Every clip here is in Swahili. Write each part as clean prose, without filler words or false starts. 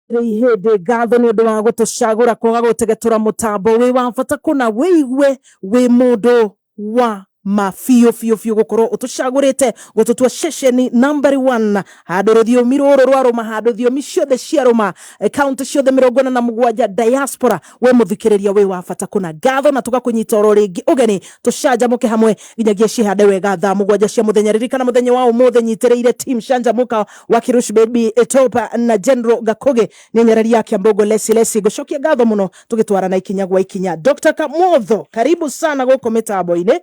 Hede gatho ni undu wa gutucagura kwaga gutegetura mutambo wi wa bata kuna wiigwe wi mundu wa mafiu gukorwo utucagurite gututua ceceni number 1 handu rũthiomi rũrũ rwarũma handu thiomi ciothe ciarũma kaunti ciothe 47 diaspora we muthikiriria wi wa bata kuna gatho na tugakunyita oro ringi ugeni tucanjamuke hamwe nginyagia cihande wega thaa 7 cia muthenya ririkana muthenya wa umuthi nyitiriire team Shanjamuka wa Kirush Baby Etopa na General Gakoge ni nyarari yake Mbogo Lesi gucokia gatho muno tugitwara na ikinya gwa ikinya. Dr. Kamotho, karibu sana guko mitambo-ini.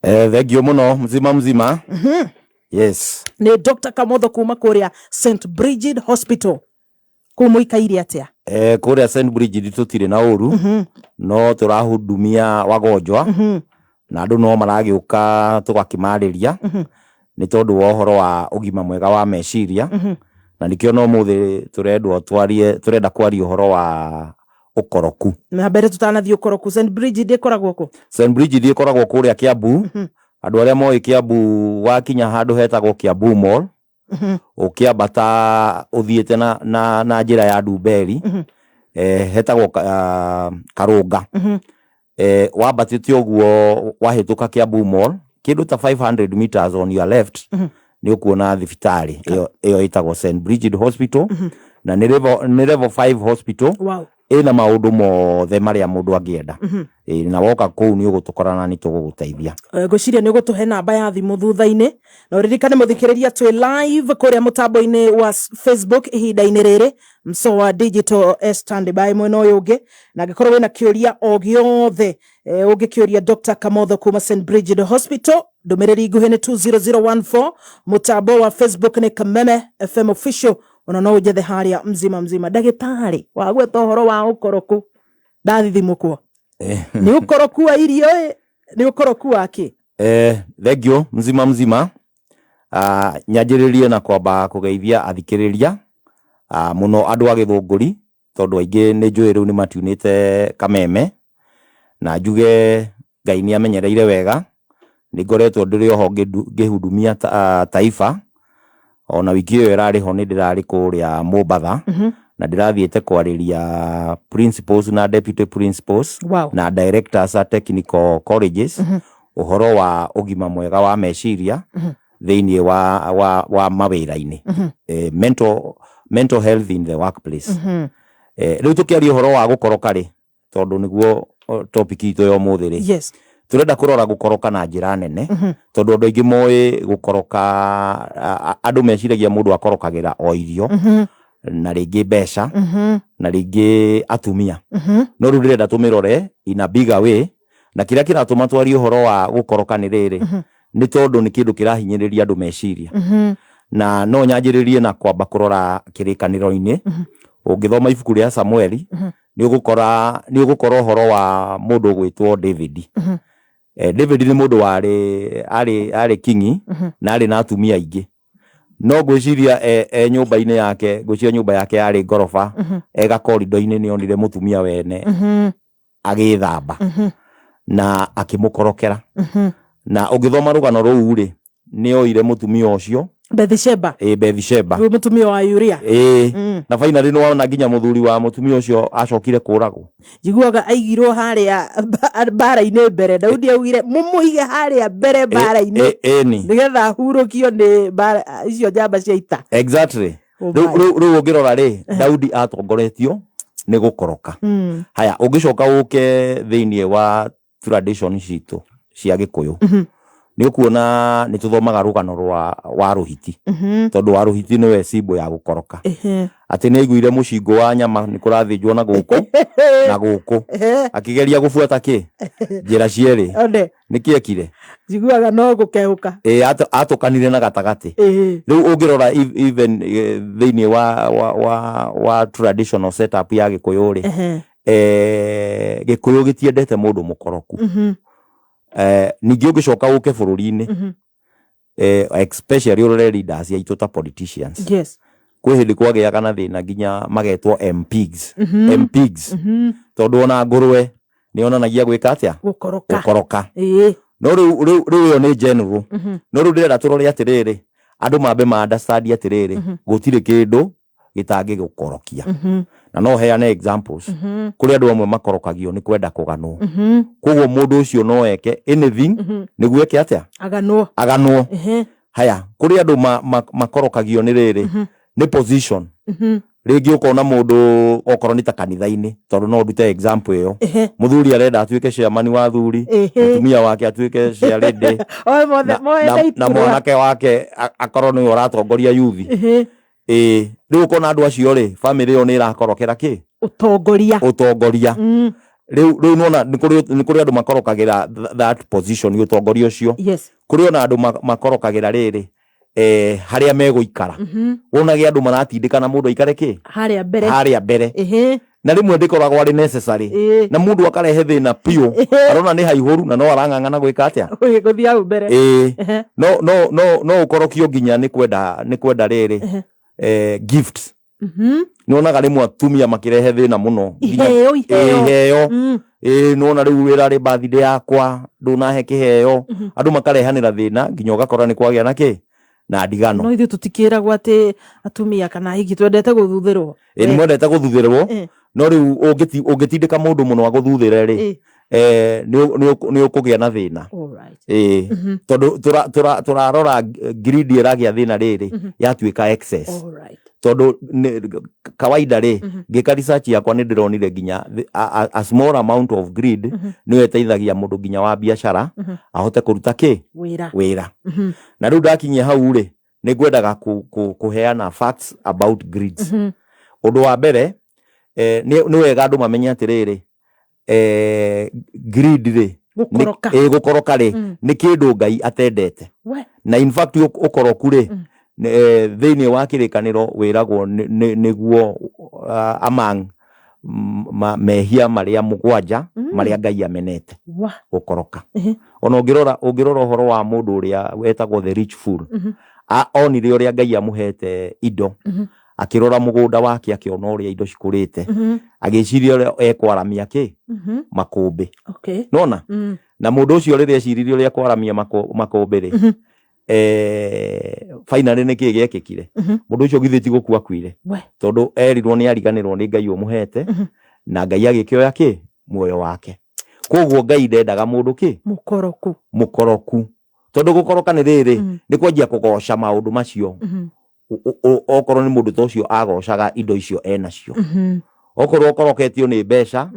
Thegio muno mzima. Yes. Ni Dr. Kamotho kuma kuria St. Bridget Hospital. Kumuikaire atia? Kuria St. Bridget tutire na uru. No turahudumia wagonjwa. Na andu no maragiuka tugakimariria. Ni tondu wa uhoro wa ugima mwega wa meciria. Na nikio no muthi turenda kwaria uhoro wa ukoroku. Na mbere tutanathio ukoroku. St. Bridget ikoragwo ku? St. Bridget ikoragwo kuria Kiambu. Andu aria moi Kiambu wakinya handu hetagwo Kiambu Mall. Ukiambata uthiete na njira ya Ndumberi. Hetagwo Karunga. Wambatite uguo wahituka Kiambu Mall, kindu ta 500 meters on your left ni ukuona thibitari iyo itagwo St. Bridget Hospital. Na ni level 5 hospital. Wow. Ina maundu mothe maria mundu angienda. Na woka kuu ni ugutukorana ni tuguguteithia. Ngociria ni ugutuhe namba ya thimu thutha-ini. Na ririkane muthikiriria twi live kuria mutambo-ini wa Facebook ihinda-ini riri. Msoa Digital standby mwena uyu ungi. Na gikorwo wina kiuria o giothe ungikiuria Dr. Kamotho kuma St. Bridget Hospital. Ndumiriri nguhi ni 20014. Mutambo wa Facebook ni Kameme FM Official. Ona no ujethe haria mzima dagitari wagweta uhoro wa ukoroku ndathithimukwo ni ukoroku wa irio ni ukoroku wake thegio mzima nyajiririe na kwamba kugeithia athikiriria muno andu agithunguri tondu aingi ni njui riu ni matiunite Kameme na njuge Ngai ni amenyereire wega ni ngoretwo ndiri oho ngihudumia taifa. Ona wiki iyo irari ho ni ndirari kuria Mombatha. Na ndirathiete kwariria principals na deputy principals. Wow. Na directors at technical colleges. Uhoro wa ugima mwega wa meciria thiini wa mawira-ini. Mental health in the workplace. Riu tukiaria uhoro wa gukoroka ri tondu niguo topic itu yo muthi ri. Yes. Turenda kurora gukoroka na njira nene tondu andu aingi moi gukoroka andu meciragia mundu akorokagira o irio na ringi mbeca na ringi atumia no riu ndirenda tumirore in a bigger way na kiria kiratuma twari uhoro wa gukoroka ni riri ni tondu ni kindu kirahinyiriria andu meciria na no nyanjiririe na kwamba kurora kirikaniro-ini ungithoma ibuku ria Samueli ni ugukora uhoro wa mundu gwitwo David. David ni mundu ari kingi na ari na atumia aingi no gwiciria nyumba-ini yake gwiciria nyumba yake yari ngorofa ega corridor-ini ni onire mutumia wene agithamba na akimukorokera na ungithoma rugano ruu ri ni oire mutumia ucio Bathsheba. Bathsheba. Mutumia wa Uria. Na finally no wana nginya muthuri wa mutumia ucio acokire kuragwo. Jiguaga aigirwo haria bara-ini mbere. Daudi augire mumuige haria mbere bara-ini. Nigetha hurukio ni bara icio njamba cia ita. Exactly. Riu ungirora ri Daudi atongoretio ni gukoroka. Haya ungicoka uke thiini wa tradition citu cia Gikuyu. Ni ukuona ni tuthomaga rugano wa ruhiti tondu wa ruhiti niwe simbo ya gukoroka ati ni aiguire mucingo wa nyama ni kurathinjwo na guku akigeria gubuata ki njira cieri ni kiekire jiguaga no gukehuka atukanire na gatagati riu ungirora even thiini wa traditional setup ya Gikuyu ri Gikuyu gitiendete mundu mukoroku. Ningi ungicoka uke bururi-ini especially urore leaders ya ituta politicians. Yes. Kwi hindi kwagiaga na thina nginya magetwo MPs. Tondu ona ngurwe ni onanagia gwika atia gukoroka. No riu yo ni general. No riu ndirenda turore atiriri andu mambe ma understand atiriri gutire kindu gitangigukorokia na no heane examples kuri andu amwe makorokagio ni kwenda kuganwo koguo mundu ucio no eke anything niguo eke atia aganwo haya kuri andu makorokagio ni riri ni position ringi ukona mundu okorwo ni ta kanitha-ini tondu no ndute example iyo muthuri arenda atuike chairman wa athuri mutumia wake atuike chairlady na mwanake wake akorwo ni uratongoria yuthi riu ukona andu acio ri family iyo ni irakorokera ki utongoria riu nona ni kuri andu makorokagira that position utongoria ucio kuri ona andu makorokagira riri haria meguikara wonage andu maratindikana mundu aikare ki haria mbere na rimwe ndikoragwo ari necessary na mundu akarehe thina pio arona ni haihuru na no arang'ang'ana gwika atia guthia au mbere no ukorokio nginya ni kwenda riri gifts nonaga rimwe atumia makirehe thina muno iheo nona riu wira ri birthday yakwa ndunahe kiheo andu makarehanira thina nginya ugakora ni kwagia na ki na ndigano no ithu tutikiragwo ati atumia kana hiki twendete guthuthirwo ni mwendete guthuthirwo no riu ungitindika mundu muno wa guthuthira ri ni ukugia na thina tondu turarora greed iragia thina riri yatuika excess tondu kawaida ri ngika research yakwa ni ndironire nginya a small amount of greed ni eteithagia mundu nginya wa biashara ahote kuruta ki wira na riu ndakinyia hau ri ni ngwendaga kuheana facts about greeds undu wa mbere ni wega andu mamenye atiriri greed ri gukoroka ri ni kindu Ngai atendete na in fact ukoroku ri thiini wa kirikaniro wiragwo niguo among mehia maria mugwanja maria Ngai amenete gukoroka ona ungirora uhoro wa mundu uria wetagwo the rich fool onire uria Ngai amuhete indo akirora mugunda wake akiona uria indo cikurite agiciria uria ekwaramia ki makumbi nona na mundu ucio riri eciririe uria ekwaramia makumbi ri finally ni ki giekikire mundu ucio githiti gukua kwire tondu erirwo ni ariganirwo ni Ngai umuhete na Ngai agikioya ki muoyo wake koguo Ngai ndendaga mundu ki mukoroku tondu gukoroka ni riri ni kwanjia kugoca maundu macio okorwo ni mundu tocio agocaga indo icio enacio okorwo ukoroketio ni mbeca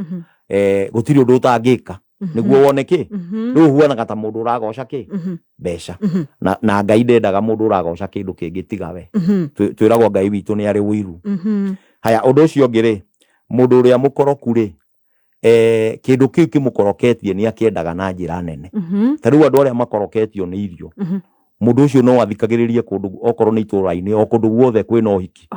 gutiri undu utangika niguo wone ki riu huanaga ta mundu uragoca ki mbeca na Ngai ndendaga mundu uragoca kindu kingi tiga we twiragwo Ngai witu ni ari wiru haya undu ucio ngiri mundu uria mukoroku ri kindu kiu kimukoroketie ni akiendaga na njira nene tariu andu aria makoroketio ni irio mundu ucio no athikagiririe kundu okorwo ni itura-ini o kundu guothe kwina uhiki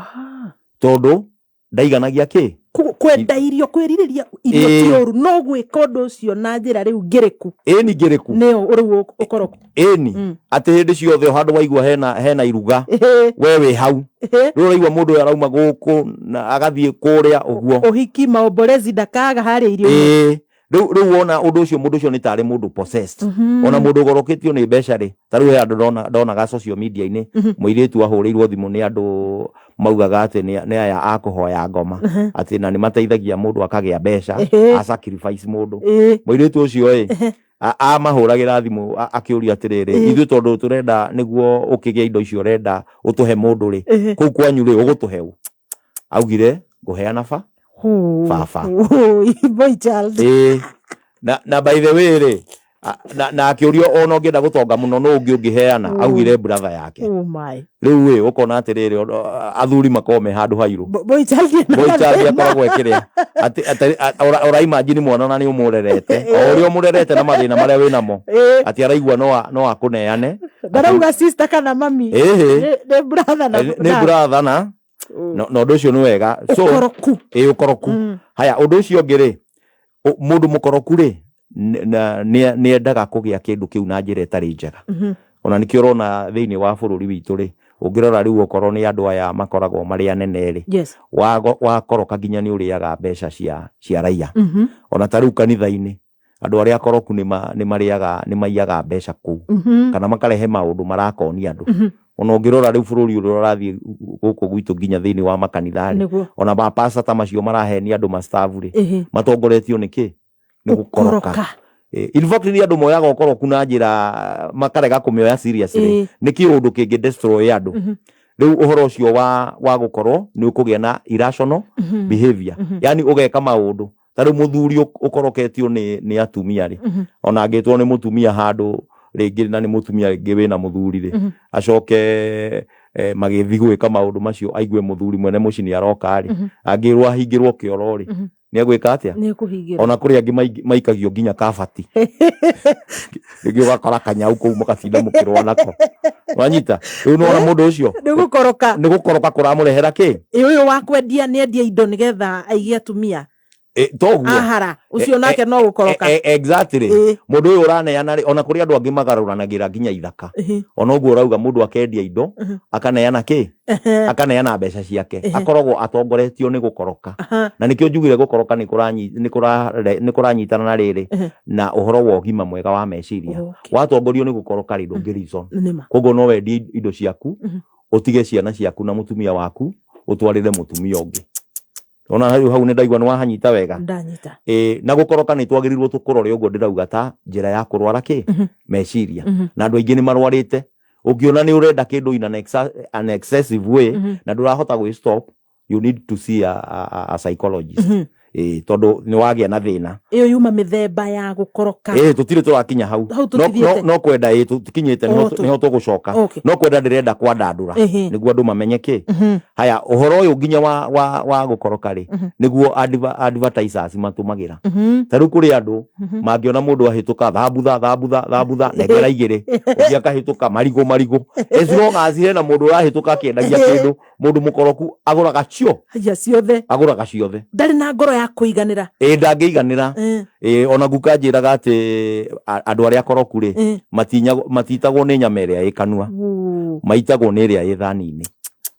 tondu ndaiganagia ki kwenda irio kwiririria irio tioru no gwika undu ucio na njira riu ngiriku ni ngiriku nio riu ukoroku ati hindi ciothe handu waigua hena iruga we wi hau riu raigua mundu arauma guku na agathie kuria uguo uhiki maombolezi ndakaga haria irio riu wona undu ucio mundu ucio ni tari mundu possessed ona mundu ugoroketio ni mbeca ri tariu he andu ndonaga social media-ini muiritu ahurirwo thimu ni andu maugaga ati ni aya akuhoya ngoma ati na ni mateithagia mundu akagia mbeca a sacrifice mundu muiritu ucio amahuragira thimu akiuria atiriri ithu tondu turenda niguo ukigia indo icio renda utuhe mundu ri kuu kwanyu ri ugutuheu augire nguheana baba boy child na by the way ri na akiurio ona ngienda gutonga muno no ungiheana augire brother yake riu we ukona atiriri athuri makome handu hairu boy child akoragwo ekiria ora imagine mwana na ni umurerete uria umurerete na mathina maria wina mo ati araigua no akuneane ndarauga sister kana mami ni brother na no undu ucio ni wega so ukoroku haya undu ucio ngiri mundu mukoroku ri ni endaga kugia kindu kiu na njira itari njega ona nikio urona thiini wa bururi witu ri ungirora riu ukorwo ni andu aya makoragwo mari anene ri wakoroka nginya ni uriaga mbeca cia raia ona tariu kanitha-ini andu aria akoroku ni maiyaga mbeca kuu kana makarehe maundu marakonia andu ona ngirora riu bururi uri urathie guku gwitu nginya thiini wa makanithari ona bapasa ta macio maraheni andu mastafu ri matongoretio niki ni gukoroka in fact ni andu moyaga ukoroku na njira makarega kumioya seriously niki undu kingi destroy andu riu uhoro ucio wa gukorwo ni ukugia na irrational behavior yani ugeka maundu tari muthuri ukoroketio ni atumia ri ona angitwo ni mutumia handu ringi na ni mutumia ringi wina muthuri ri acoke magithi gwika maundu macio aigue muthuri mwene muci ni aroka ri angirwo ahingirwo kioro ri ni agwika atia ni kuhingira ona kuri angi maikagio nginya kabati ringi ugakora kanyau kuu mukacinda mukirwa nako wanyita riu no ona mundu ucio ni gukoroka kuramurehera ki uyu wa kwendia ni endia indo nigetha aigie atumia toguo ahara ucio nake no gukoroka exactly mundu uyu uraneana ona kuri andu angi magaruranagira nginya ithaka ona uguo urauga mundu akendia indo akaneana ki akaneana mbeca ciake akoragwo atongoretio ni gukoroka na nikio njugire gukoroka ni kuranyitana na riri na uhoro wa ugima mwega wa meciria watongorio ni gukoroka ri ndungirizo koguo no wendi indo ciaku utige ciana ciaku na mutumia waku utwarire mutumia ungi ona hau ni ndaigwa ni wahanyita wega ndanyita na gukoroka ni twagirirwo tukurore uguo ndirauga ta njira ya kurwara ki meciria na andu aingi ni marwarite ungiona ni urenda kindu in an excessive way na ndurahota gwi stop you need to see a psychologist tondu ni wagia na thina iyo yuma mithemba ya gukoroka tutire turakinya hau no kwenda tutikinyite niho tugucoka no kwenda ndirenda kwandandura niguo andu mamenye ki haya uhoro uyu nginya wa gukoroka ri niguo advertisers matumagira taru kuri andu mangiona mundu ahituka thabutha negera igiri ugia kahituka marigo eziro ngazire na mundu ahituka kiendagia kindu mundu mukoroku aguraga cio aguraga ciothe ndari na ngoro ya kuiganira ndangiiganira ona guka njiraga ati andu aria akoroku ri matitagwo ni nyama iria ikanua maitagwo ni iria ithani-ini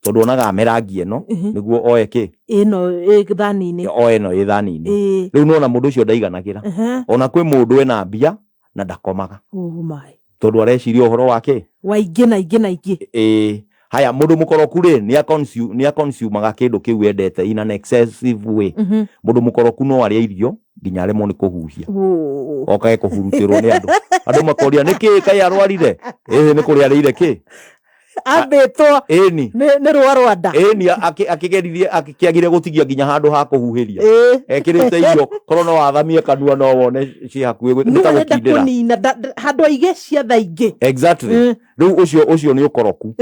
tondu onaga merangi eno niguo oe ki ino thani-ini oe no ithani-ini riu nona mundu ucio ndaiganagira ona kwi mundu ena mbia na ndakomaga tondu areciria uhoro wake waingi na ingi haya mundu mukoroku ri ni a consumaga kindu kiu endete in an excessive way mundu mukoroku no aria irio nginya aremwo ni kuhuhia okae kuhurutirwo ni andu makoria niki kai arwarire ni kuria rire ki ambitwo ni rwa nda ni akigerithie akiagire gutigia nginya handu ha kuhuhiria ekirite irio korona wathamie kanua no wone ci hakuwe gutagukindira kunina handu aige ciatha ingi exactly riu ucio ni ukoroku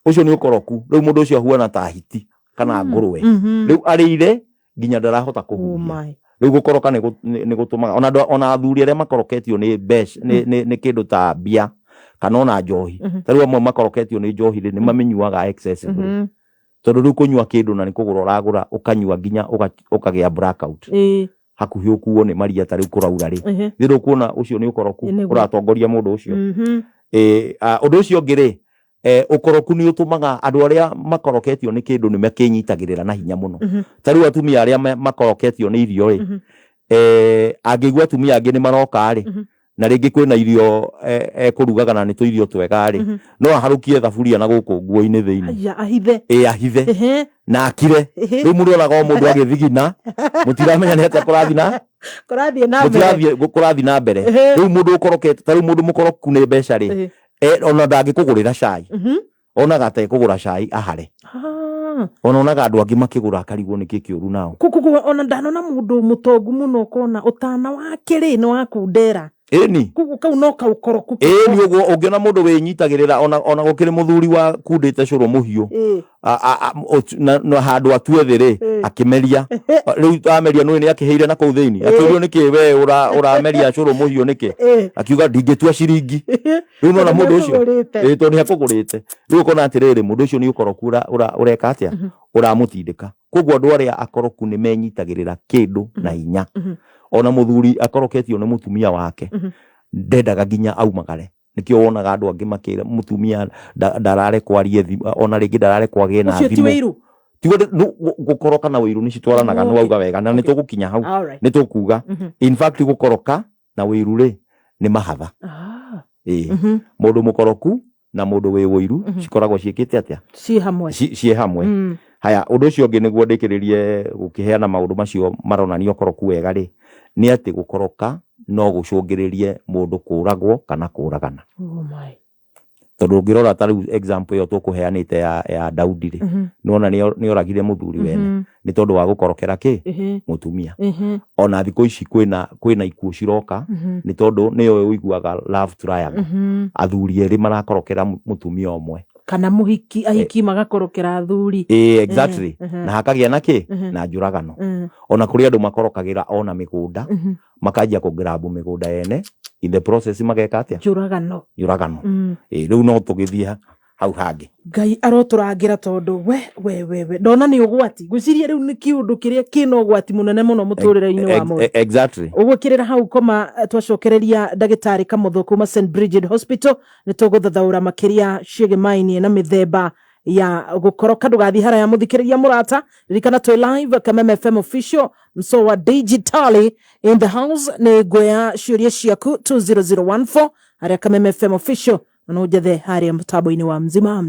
ucio ni ukoroku riu mundu ucio huana ta hiti kana nguruwe riu arire nginya ndarahota kuhuhia riu gukoroka ni gutumaga ona athuri aria makoroketio ni besh ni kindu ta bia kana ona njohi tariu amwe makoroketio ni njohi ni mamenyuaga excessively tondu riu kunyua kindu na ni kugura uragura ukanyua nginya ukagia blackout hakuhi ukuo ni maria tariu kuraura ri thiru kuona ucio ni ukoroku uratongoria mundu ucio undu ucio ngiri ukoroku ni utumaga andu aria makoroketio ni kindu ni makinyitagirira na hinya muno tariu atumia aria makoroketio ni irio ri angigwa atumia angi ni maroka ri na ringi kwina irio kurugaga na ni tu irio twega ri no aharukie thaburia na guku nguo-ini thiini ahithe na akire riu mundu onaga mundu agithigina mutiramenya ni atia kurathi na mbere riu mundu ukorokete tariu mundu mukoroku ni mbeca ri ona ndangikugurira cai onaga ta kugura cai ahare onaga andu angi makigura akarigwo niki kiuru nao ona ndanona mundu mutongu muno kona utana wake ri ni wakundera kugu kau no kaukoroku ni uguo ungiona mundu winyitagirira ona gukiri muthuri wa kundite curu muhiu na handu atue thi akimeria riu ameria no ni akiheire na kuu thiini akiurio niki we urameria curu muhiu niki akiuga ndingitua ciringi riu no na mundu ucio to ni hakugurite riu kona atiriri mundu ucio ni ukoroku ureka atia uramutindika koguo andu aria akoroku ni menyitagirira kindu na hinya ona muthuri akoroketio ni mutumia wake ndendaga nginya aumagare nikio wonaga andu angi makira mutumia ndarare kwarie ona ringi ndarare kwagie na thimu tigo gukoroka na wiru ni citwaranaga no auga wega na nitugukinya hau nitukuga in fact gukoroka na wiru ri ni mahatha mundu mukoroku na mundu wi wiru cikoragwo ciikite atia ci hamwe ci hamwe haya undu ucio ngi niguo ndikiririe gukiheana maundu macio maronania ukoroku wega ri ni ati gukoroka no gucungiririe mundu kuragwo kana kuragana tondu ngirora ta riu example yo tukuheanite ya Daudi ri nona ni oragire muthuri wene ni tondu wa gukorokera ki mutumia ona thiko ici kwina ikuo ciroka ni tondu niyo uiguaga love triangle athuri eri marakorokera mutumia omwe kana muhiki ahiki magakorokera athuri exactly na hakagia na ki na njuragano ona kuri andu makorokagira ona migunda makajia kugrabu migunda yene in the process mageka atia njuragano riu no tugithia hau hangi Ngai aroturangira tondu we ndona ni ugwati guciria riu ni kiundu kiria kino ugwati munene muno muturire-ini wa mundu exactly ugukirira hau koma twacokereria ndagitari Kamotho kuma St Bridget Hospital ni tuguthathaura makiria ciĩgĩmainie na mithemba ya gukoroka ndugathi hara ya muthikiriria murata ririkana twi live Kameme FM official mso wa digitally in the house ni ngoya ciuria ciaku 20014 hara Kameme FM official no jethe haria mtambo-ini wa mzima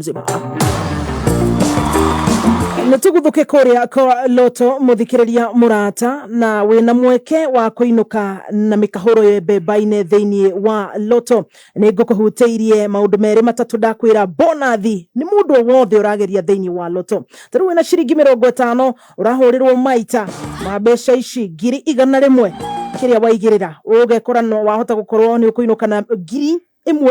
Nituguthuke kuria kwa Loto muthikiriria murata na wina mweke wa kuinuka na mikahuro yebeba-ine thiini wa Loto ni ngukuhuteirie maundu meri matatu ndakwira bonathi ni mundu wothe urageria thiini wa Loto taru wina ciringi 50 urahurirwo maita mabesha ici 100,000 kiria waigirira ugekora no wahota gukorwo ni ukuinuka na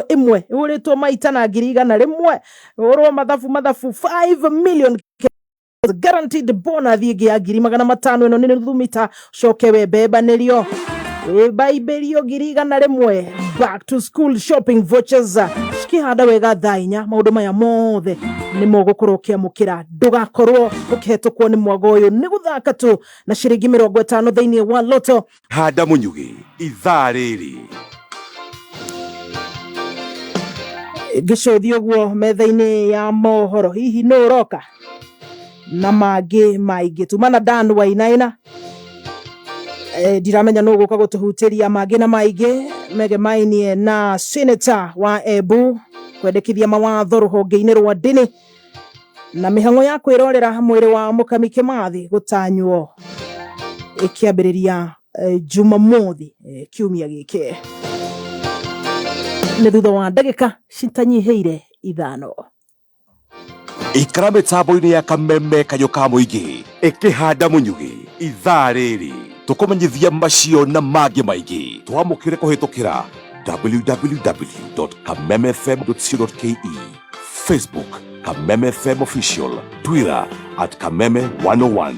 imwe uritwo maita na 100,000 urwo mathafu 5 million guaranteed bonus thigi ya 500 ino ni thumita coke webeba nirio baiberio 100,000 back to school shopping vouchers cikihanda wega thainya maundu maya mothe ni mogukorwo kiamukira ndugakorwo ukihetukwo ni mwago uyu ni guthaka tu na ciringi 50 thiini wa Loto handa munyugi ithaa riri gicothio guo metha-ini ya mohoro hihi no uroka na mangi maingi tumana Dan Wainaina ndiramenya no guka gutuhutiria mangi na maingi megemainie na senator wa Embu kwendekithia mawatho ruhonge-ini rwa ndini na mihango ya kwirorera mwiri wa Mukami Kimathi gutanywo ikiambiriria Jumamothi kiumia giki ni thutha wa ndagika citanyiheire 5 ikara mitambo-ini ya Kameme kanyo ka muingi ikihanda munyugi ithaa riri tukumenyithia macio na mangi maingi twamukire kuhitukira www.kamemefm.co.ke Facebook Kameme FM official Twitter @Kameme101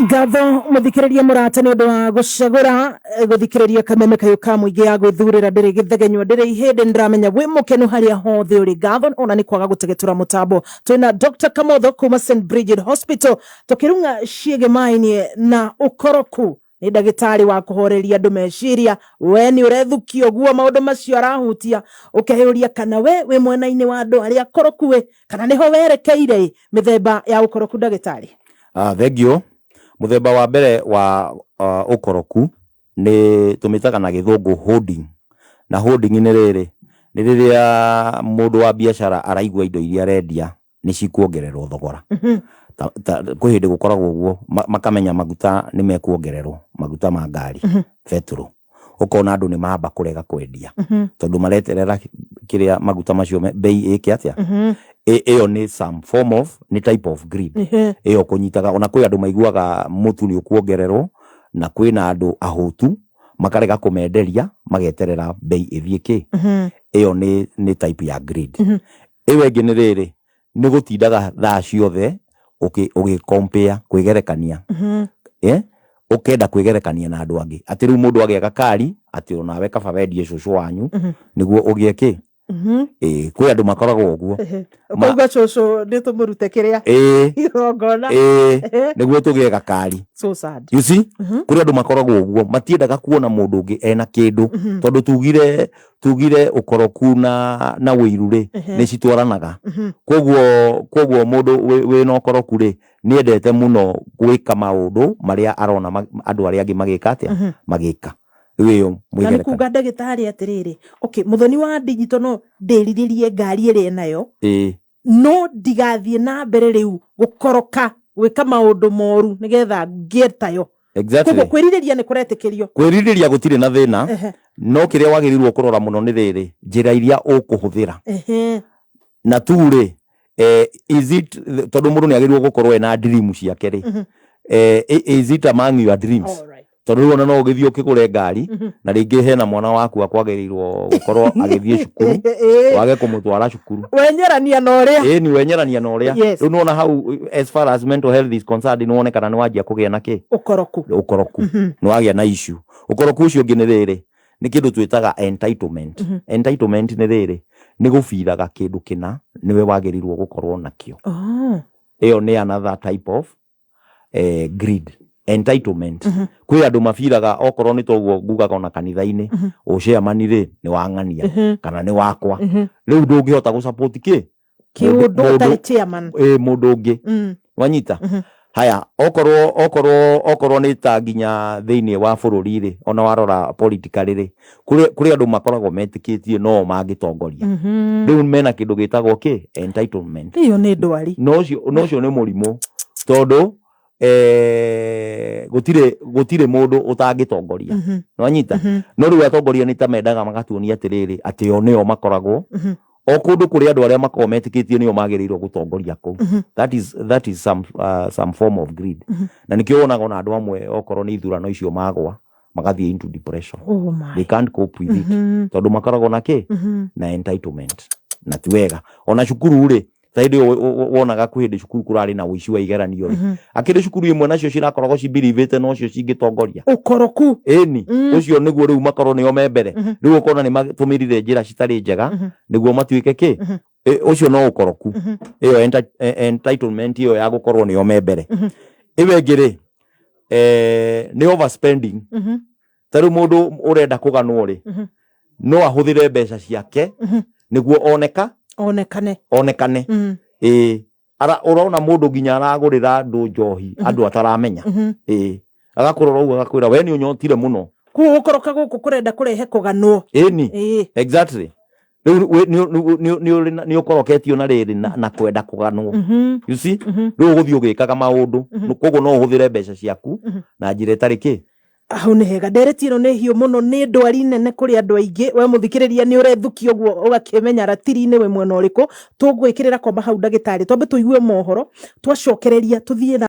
Gatho muthikiriria murata ni undu wa gucagura guthikiriria Kameme kayo ka muingi ya gwithurira ndiri githegenywa ndiri ihinde ndiramenya wi mukenu haria hothe uri gatho ona ni kwaga gutegetura mutambo twina Dr. Kamotho kuma St Bridget Hospital tukirunga ciĩgĩmainie na ukoroku ni ndagitari wa kuhoreria andu meciria we ni urethukio guo maundu macio arahutia ukehiuria kana we mwena-ini wa andu aria akoroku we kana niho werekeire mithemba ya ukoroku ndagitari thank you muthemba wa mbere wa ukoroku ni tumitaga na githungu hoarding na hoarding ni riri ni riria mundu wa biashara araigua indo iria arendia ni cikuongererwo thogora kwa hindi gukoragwo guo makamenya maguta ni mekuongererwo maguta ma ngari petrol ukona andu ni mahamba kurega kwendia tondu mareterera kiria maguta macio bei iki atia iyo ni some form of ni type of greed iyo kunyitaga ona kwi andu maiguaga mutu ni ukuongererwo na kwina andu ahutu makarega kumenderia mageterera bei ithie ki iyo ni type ya greed iyo ingi ni riri ni gutindaga thaa ciothe compare kwigerekania ukenda kwigerekania na andu angi ati riu mundu agieka kari ati onawe kaba wendie cucu wanyu niguo ugie ki kwĩ andũ makoragwo ũguo Ukauga cũcũ nĩ tũmũrute kĩrĩa igongona nĩguo tũgĩe gakari. so sad. You see, kũrĩ andũ makoragwo ũguo matiendaga kuona mũndũ ũngĩ ena kĩndũ tondũ tugire ũkoroku na wĩiru rĩ nĩ citwaranaga. Koguo mũndũ wĩna ũkoroku rĩ nĩendete mũno gwĩka maũndũ marĩa arona andũ arĩa angĩ magĩka atĩa magĩka. Na nĩ kuga ndagĩtarĩ atĩrĩrĩ, okay, mũthoni wa digital no ndĩrirĩrie ngari ĩrĩa nayo no ndigathiĩ na mbere rĩu gũkoroka gwĩka maũndũ moru nĩgetha ngĩe tayo. Koguo kwĩrirĩria nĩ kũretĩkĩrio. Kwĩrirĩria gũtirĩ na thĩna, no kĩrĩa wagĩrĩirwo kũrora mũno nĩ rĩrĩ, njĩra iria ũkũhũthĩra na turĩ is it tondũ mũndũ nĩ agĩrĩirwo gũkorwo ena dream ciake rĩ, is it among your dreams? Tondũ ona no ũgĩthiĩ ũkĩgũre ngari na rĩngĩ hena mwana waku akwagĩrĩirwo gũkorwo agĩthiĩ cukuru wage kũmũtwara cukuru wenyerania na ũrĩa ni wenyerania na ũrĩa rĩu nona hau as far as mental health is concerned nĩ wonekana nĩ wanjia kũgĩa na kĩ ũkoroku nĩ wagĩa na issue. Ũkoroku ũcio ũngĩ nĩ rĩrĩ nĩ kĩndũ twĩtaga entitlement. Entitlement nĩ rĩrĩ nĩ gũbiraga kĩndũ kĩna nĩwe wagĩrĩirwo gũkorwo nakĩo. Ĩyo nĩ another type of greed. Entitlement. Kwĩ andũ mabiraga okorwo nĩ toguo ngugaga ona kanitha-inĩ ũcemani rĩ nĩ wang'ania kana nĩ wakwa rĩu ndũngĩhota gũsupport kĩũndũ ũtarĩ chairman mũndũ ũngĩ wanyita. Haya okorwo nĩ ta nginya thĩinĩ wa bũrũri rĩ ona warora politically rĩ kũrĩ andũ makoragwo metĩkĩtie no mangĩtongoria rĩu mena kĩndũ gĩtagwo entitlement. Iyo nĩ ndwari no ũcio nĩ mũrimũ tondũ gũtirĩ mũndũ ũtangĩtongoria nwanyita no rĩu atongoria nĩ ta mendaga magatuonia atĩrĩrĩ atĩ o nĩo makoragwo o kũndũ kũrĩ andũ arĩa makoragwo metĩkĩtie nĩo magĩrĩirwo gũtongoria kũu. That is some form of greed. Na nĩkĩo wonaga ona andũ amwe okorwo nĩ ithurano icio magwa magathiĩ into depression. They can't cope with it tondũ makoragwo na na entitlement na ti wega. Ona cukuru rĩ Saidi wonaga kwĩ hĩndĩ cukuru kũrarĩ na ũici wa igeranio rĩ akĩrĩ cukuru imwe nacio cirakoragwo cibirivĩte no cio cingĩtongoria ũkoroku ĩni ũcio nĩguo rĩu makorwo nĩo me mbere rĩu ũkona nĩ matũmĩrire njĩra citarĩ njega nĩguo matuĩke ũcio no ũkoroku. Ĩyo entitlement ĩyo ya gũkorwo nĩo me mbere. Ĩyo ĩngĩ rĩ nĩ overspending. Ta rĩu mũndũ ũrenda kũganwo rĩ no ahũthĩre mbeca ciake nĩguo onekane. Ũrona mũndũ nginya aragũrĩra andũ njohi andũ ataramenya agakũrora ũguo agakwĩra we nĩ ũnyotire mũno. Kuo gũkoroka gũkũ kũrenda kũrehe kũganwo. Exactly. Rĩu nĩ ũkoroketio na rĩrĩ na kwenda kũganwo. You see rĩu ũgũthiĩ ũgĩkaga maũndũ koguo no ũhũthĩre mbeca ciaku na njĩra ĩtarĩ Hau nĩ hega ndereti ĩno nĩ hiũ mũno nĩ ndwari nene kũrĩ andũ aingĩ. We mũthikĩrĩria nĩ ũrethukio ũguo ũgakĩmenya ratiri-inĩ we mwena ũrĩkũ tũgwĩkĩrĩra komba hau ndagĩtarĩ twambe tũigue mohoro twacokereria tũthiĩ na